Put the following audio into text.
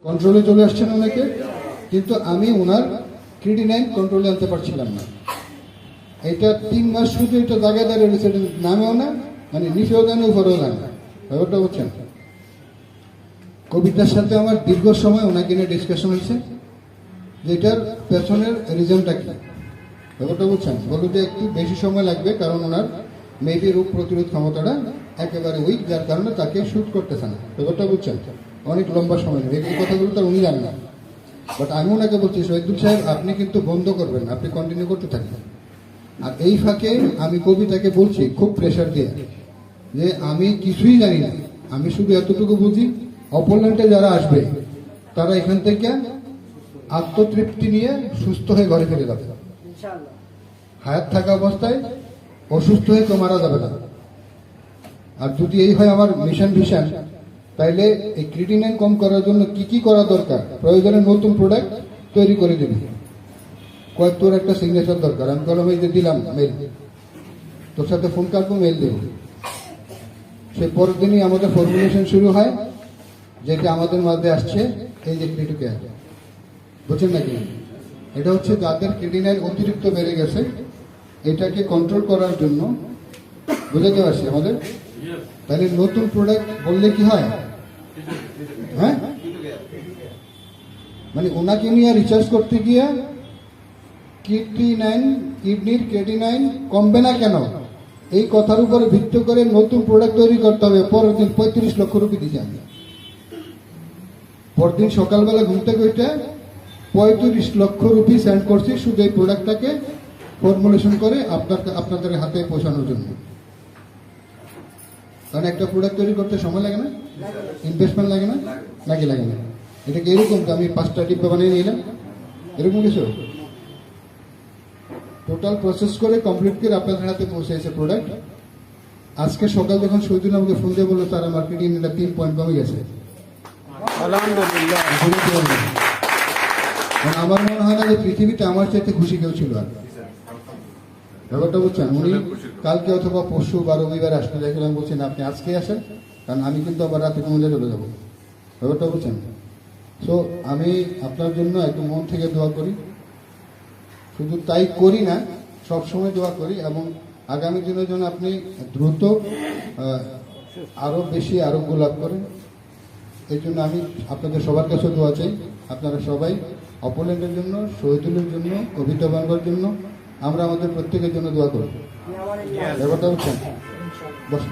কন্ট্রোলে চলে আসছেন অনেকে, কিন্তু আমি ওনার ক্রিটিনাইন কন্ট্রোলে আনতে পারছিলাম না। এটা 3 মাস শুধু এটা জায়গায় দাঁড়িয়ে রয়েছে, এটা নামেও না, মানে নিচেও দেন উপরেও দেন না। ব্যাপারটা বুঝছেন? কবিতার সাথে আমার দীর্ঘ সময় ওনাকে নিয়ে ডিসকাশন হয়েছে যে এটার পেছনের রিজনটা কি। ব্যাপারটা বুঝছেন? বললো যে একটু বেশি সময় লাগবে, কারণ ওনার মেবি রোগ প্রতিরোধ ক্ষমতাটা একেবারে উইক, যার কারণে তাকে শুট করতেছে না। ব্যাপারটা বুঝছেন? অনেক লম্বা সময় লাগবে। এই কথাগুলো তার উনি জানেন না, বাট আমি ওনাকে বলছি শহীদুল সাহেব আপনি কিন্তু বন্ধ করবেন, আপনি কন্টিনিউ করতে থাকবেন। আর এই ফাঁকে আমি কবিতাকে বলছি খুব প্রেশার দিয়ে যে আমি কিছুই জানি না, আমি শুধু এতটুকু বুঝি অপরল্যান্ডে যারা আসবে তারা এখান থেকে আত্মতৃপ্তি নিয়ে সুস্থ হয়ে ঘরে ফিরে যাবে। হায়াত থাকা অবস্থায় অসুস্থ হয়ে কেউ মারা যাবে না। আর যদি এই হয় আমার মিশন ভিশন, তাইলে এই ক্রিটিনাইন কম করার জন্য কি কি করা দরকার, প্রয়োজনে নতুন প্রোডাক্ট তৈরি করে দিবি। কয়েক তোর একটা সিগনেচার দরকার, আমি বললাম এই যে দিলাম মেল, তোর সাথে ফোন কাটবো, মেল দেবো। সেই পরের দিনই আমাদের ফর্মুলেশন শুরু হয়, যেটা আমাদের মাঝে আসছে এই যে ক্রিটিক্যাল, বুঝছেন নাকি? এটা হচ্ছে যাদের ক্রিটিনাইন অতিরিক্ত বেড়ে গেছে, এটাকে কন্ট্রোল করার জন্য, বুঝাতে পারছি আমাদের। তাহলে নতুন প্রোডাক্ট বললে কি হয়? হ্যাঁ, মানে ওনাকে নিয়ে রিসার্চ করতে গিয়ে কিডনির ক্রিটিনাইন কমবে না কেন, এই কথার উপরে ভিত্তি করে নতুন প্রোডাক্ট তৈরি করতে হবে। পরের দিন 35 লক্ষ রুপি দিচ্ছি আমি। পরদিন সকালবেলা ঘুম থেকে উঠে 35 লক্ষ রুপি সেন্ড করছি শুধু এই প্রোডাক্টটাকে ফর্মুলেশন করে আপনাদের হাতে পৌঁছানোর জন্য। কারণ একটা প্রোডাক্ট তৈরি করতে সময় লাগে না, ইনভেস্টমেন্ট লাগে না, নাকি লাগে না? এটাকে এরকম তো আমি 5টা ডিব্বা বানিয়ে নিলাম, এরকম কিছু টোটাল প্রসেস করে কমপ্লিট করে আপনাদের হাতে পৌঁছেছে প্রোডাক্ট। আজকে সকাল যখন শহীদুল আমাকে ফোন দিয়ে বললো তার মার্কেটিং 3 পয়েন্ট কমে গেছে, আলহামদুলিল্লাহ। আমার মনে হয় না যে পৃথিবীতে আমার চাইতে খুশি কেউ ছিল আর। ব্যাপারটা বুঝছেন? উনি কালকে অথবা পরশু বা রবিবার আসতে দেখলাম, বলছেন আপনি আজকে আসেন, কারণ আমি কিন্তু আবার রাতে কমলে চলে যাবো। ব্যাপারটা বুঝছেন? সো আমি আপনার জন্য একদম মন থেকে দোয়া করি, শুধু তাই করি না, সবসময় দোয়া করি, এবং আগামী দিনের জন্য আপনি দ্রুত আরো বেশি আরোগ্য লাভ করেন। এই জন্য আমি আপনাদের সবার কাছে দোয়া চাই। আপনারা সবাই অপোনেন্টের জন্য, শহীদুলের জন্য, কবিতা বাংলার জন্য, আমরা আমাদের প্রত্যেকের জন্য দোয়া করব। ব্যাপারটা বুঝছেন? বস।